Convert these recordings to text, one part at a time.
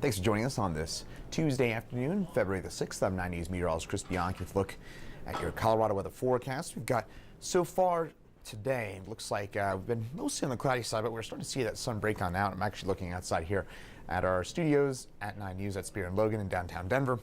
Thanks for joining us on this Tuesday afternoon, February the 6th. I'm 9 News meteorologist Chris Bianchi with a look at your Colorado weather forecast. We've got so far today, it looks like we've been mostly on the cloudy side, but we're starting to see that sun break on out. I'm actually looking outside here at our studios at 9 News at Spear and Logan in downtown Denver.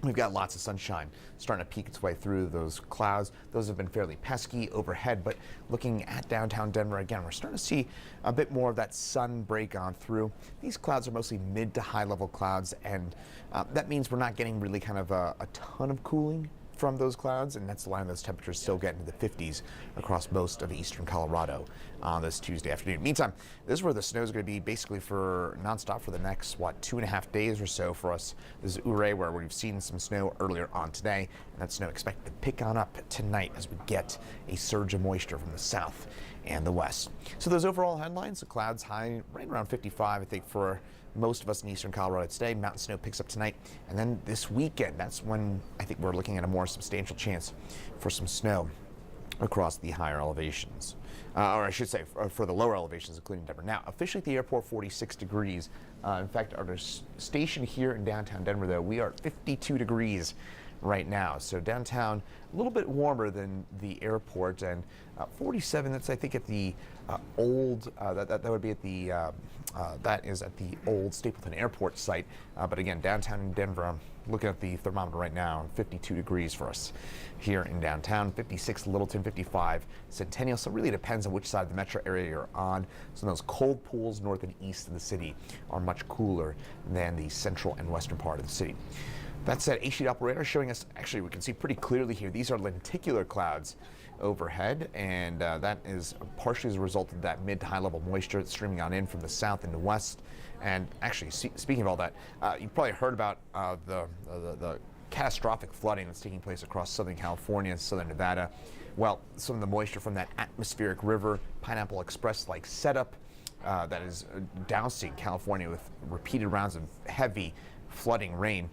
We've got lots of sunshine starting to peek its way through those clouds. Those have been fairly pesky overhead, but looking at downtown Denver again, we're starting to see a bit more of that sun break on through. These clouds are mostly mid to high level clouds, and that means we're not getting really kind of a ton of cooling from those clouds, and that's allowing those temperatures still get into the 50s across most of eastern Colorado on this Tuesday afternoon. Meantime, this is where the snow is going to be basically for nonstop for the next, 2.5 days or so for us. This is Ouray, where we've seen some snow earlier on today, and that snow expected to pick on up tonight as we get a surge of moisture from the south and the west. So those overall headlines, the clouds high right around 55, I think, for most of us in eastern Colorado today. Mountain snow picks up tonight, and then this weekend, that's when I think we're looking at a more substantial chance for some snow across the higher elevations, or I should say for the lower elevations, including Denver. Now, officially at the airport, 46 degrees. In fact, our station here in downtown Denver, though, we are at 52 degrees right now. So downtown, a little bit warmer than the airport, and 47, that's I think at the old, that would be at the, that is at the old Stapleton Airport site. But again, downtown in Denver, I'm looking at the thermometer right now, 52 degrees for us here in downtown, 56 Littleton, 55 Centennial. So it really depends on which side of the metro area you're on. So those cold pools north and east of the city are much cooler than the central and western part of the city. That said, A-sheet operator showing us, actually we can see pretty clearly here, these are lenticular clouds overhead, and that is partially as a result of that mid to high level moisture that's streaming on in from the south and the west. And actually, speaking of all that, you've probably heard about the catastrophic flooding that's taking place across Southern California and Southern Nevada. Well, some of the moisture from that atmospheric river, Pineapple Express-like setup that is dousing California with repeated rounds of heavy flooding rain.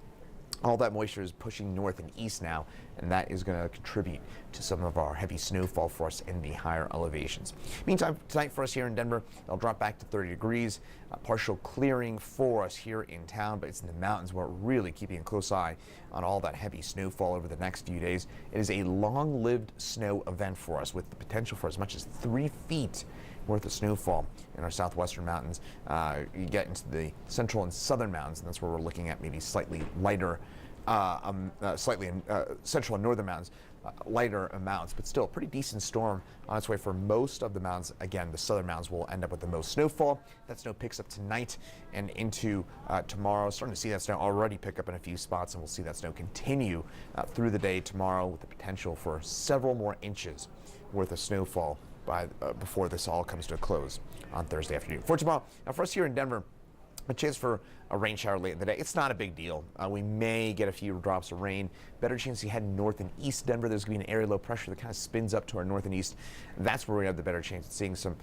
All that moisture is pushing north and east now, and that is going to contribute to some of our heavy snowfall for us in the higher elevations. Meantime, tonight for us here in Denver, it'll drop back to 30 degrees. Partial clearing for us here in town, but it's in the mountains where we're really keeping a close eye on all that heavy snowfall over the next few days. It is a long-lived snow event for us with the potential for as much as 3 feet worth of snowfall in our southwestern mountains. You get into the central and southern mountains, and that's where we're looking at maybe slightly lighter, slightly in central and northern mountains, lighter amounts, but still a pretty decent storm on its way for most of the mountains. Again, the southern mountains will end up with the most snowfall. That snow picks up tonight and into tomorrow. Starting to see that snow already pick up in a few spots, and we'll see that snow continue through the day tomorrow with the potential for several more inches worth of snowfall before this all comes to a close on Thursday afternoon. For tomorrow, now for us here in Denver, a chance for a rain shower late in the day. It's not a big deal. We may get a few drops of rain. Better chance to head north and east Denver. There's going to be an area low pressure that kind of spins up to our north and east. That's where we have the better chance of seeing some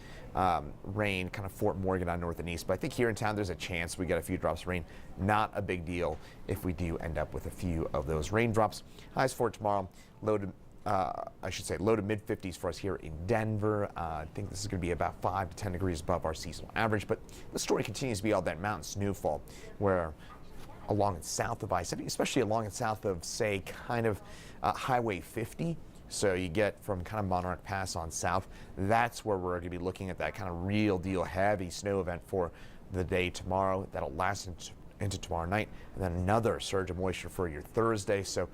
rain, kind of Fort Morgan on north and east. But I think here in town, there's a chance we get a few drops of rain. Not a big deal if we do end up with a few of those raindrops. Highs for tomorrow, low to mid-50s for us here in Denver. I think this is going to be about 5 to 10 degrees above our seasonal average, but the story continues to be all that mountain snowfall, where along and south of I-70, especially along and south of, say, kind of Highway 50, so you get from kind of Monarch Pass on south, that's where we're going to be looking at that kind of real deal heavy snow event for the day tomorrow. That'll last into tomorrow night, and then another surge of moisture for your Thursday. So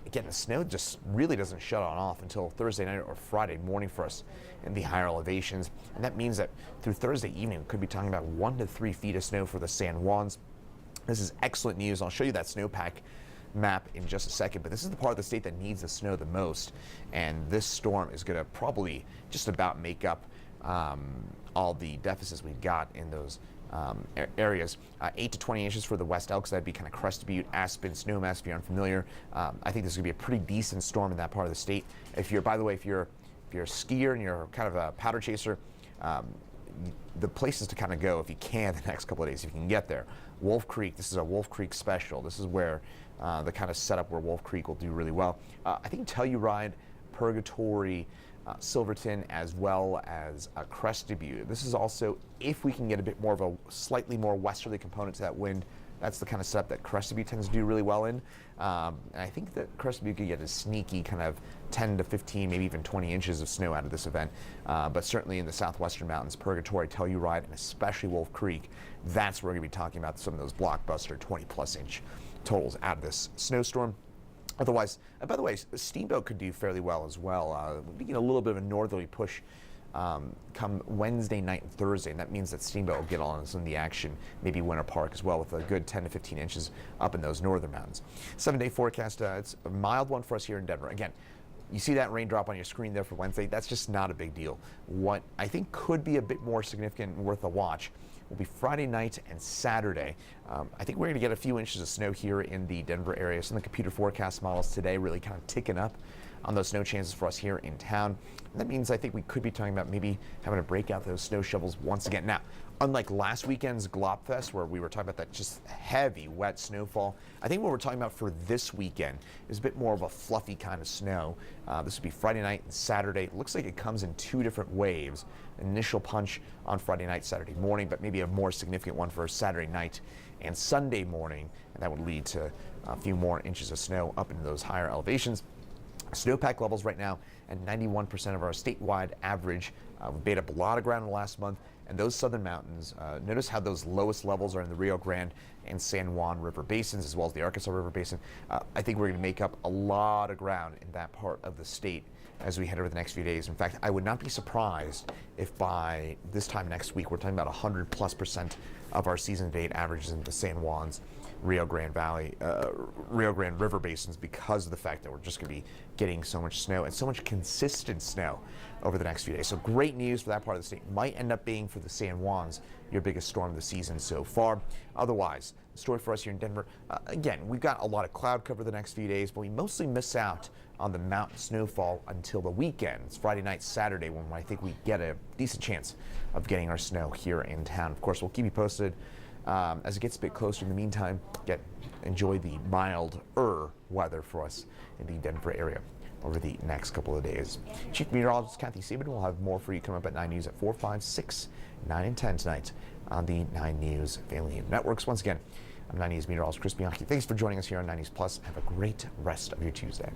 again, the snow just really doesn't shut on off until Thursday night or Friday morning for us in the higher elevations, and that means that through Thursday evening we could be talking about 1 to 3 feet of snow for the San Juans. This is excellent news. I'll show you that snowpack map in just a second, but this is the part of the state that needs the snow the most, and this storm is going to probably just about make up all the deficits we've got in those areas. 8 to 20 inches for the West Elks. That'd be kind of Crested Butte, Aspen, Snowmass, if you're unfamiliar. I think this is going to be a pretty decent storm in that part of the state. If you're, by the way, if you're a skier and you're kind of a powder chaser, the places to kind of go if you can the next couple of days, if you can get there. Wolf Creek, this is a Wolf Creek special. This is where the kind of setup where Wolf Creek will do really well. I think Telluride, Purgatory, Silverton, as well as Crested Butte. This is also, if we can get a bit more of a slightly more westerly component to that wind That's the kind of setup that Crested Butte tends to do really well in. And I think that Crested Butte could get a sneaky kind of 10 to 15, maybe even 20 inches of snow out of this event. But certainly in the southwestern mountains, Purgatory, Telluride, and especially Wolf Creek, that's where we're going to be talking about some of those blockbuster 20-plus inch totals out of this snowstorm. Otherwise, by the way, Steamboat could do fairly well as well. We'll be getting a little bit of a northerly push come Wednesday night and Thursday, and that means that Steamboat will get on some of the action, maybe Winter Park as well, with a good 10 to 15 inches up in those northern mountains. 7-day forecast, it's a mild one for us here in Denver. Again, you see that raindrop on your screen there for Wednesday. That's just not a big deal. What I think could be a bit more significant and worth a watch will be Friday night and Saturday. I think we're going to get a few inches of snow here in the Denver area. Some of the computer forecast models today really kind of ticking up on those snow chances for us here in town. And that means I think we could be talking about maybe having to break out those snow shovels once again. Now, unlike last weekend's Globfest, where we were talking about that just heavy, wet snowfall, I think what we're talking about for this weekend is a bit more of a fluffy kind of snow. This would be Friday night and Saturday. It looks like it comes in two different waves. Initial punch on Friday night, Saturday morning, but maybe a more significant one for Saturday night and Sunday morning. And that would lead to a few more inches of snow up into those higher elevations. Snowpack levels right now at 91% of our statewide average. We've made up a lot of ground in the last month, and those southern mountains, notice how those lowest levels are in the Rio Grande and San Juan River basins, as well as the Arkansas River Basin. I think we're going to make up a lot of ground in that part of the state as we head over the next few days. In fact, I would not be surprised if by this time next week we're talking about 100+% of our season-to-date averages in the San Juans, Rio Grande Valley, Rio Grande River basins, because of the fact that we're just going to be getting so much snow and so much consistent snow over the next few days. So great news for that part of the state. Might end up being for the San Juans your biggest storm of the season so far. Otherwise, the story for us here in Denver, again, we've got a lot of cloud cover the next few days, but we mostly miss out on the mountain snowfall until the weekend. It's Friday night, Saturday, when I think we get a decent chance of getting our snow here in town. Of course, we'll keep you posted as it gets a bit closer. In the meantime, enjoy the milder weather for us in the Denver area over the next couple of days. Chief Meteorologist Kathy Seaman will have more for you coming up at 9 News at 4, 5, 6, 9, and 10 tonight on the 9 News Family Networks. Once again, I'm 9 News Meteorologist Chris Bianchi. Thanks for joining us here on 9 News Plus. Have a great rest of your Tuesday.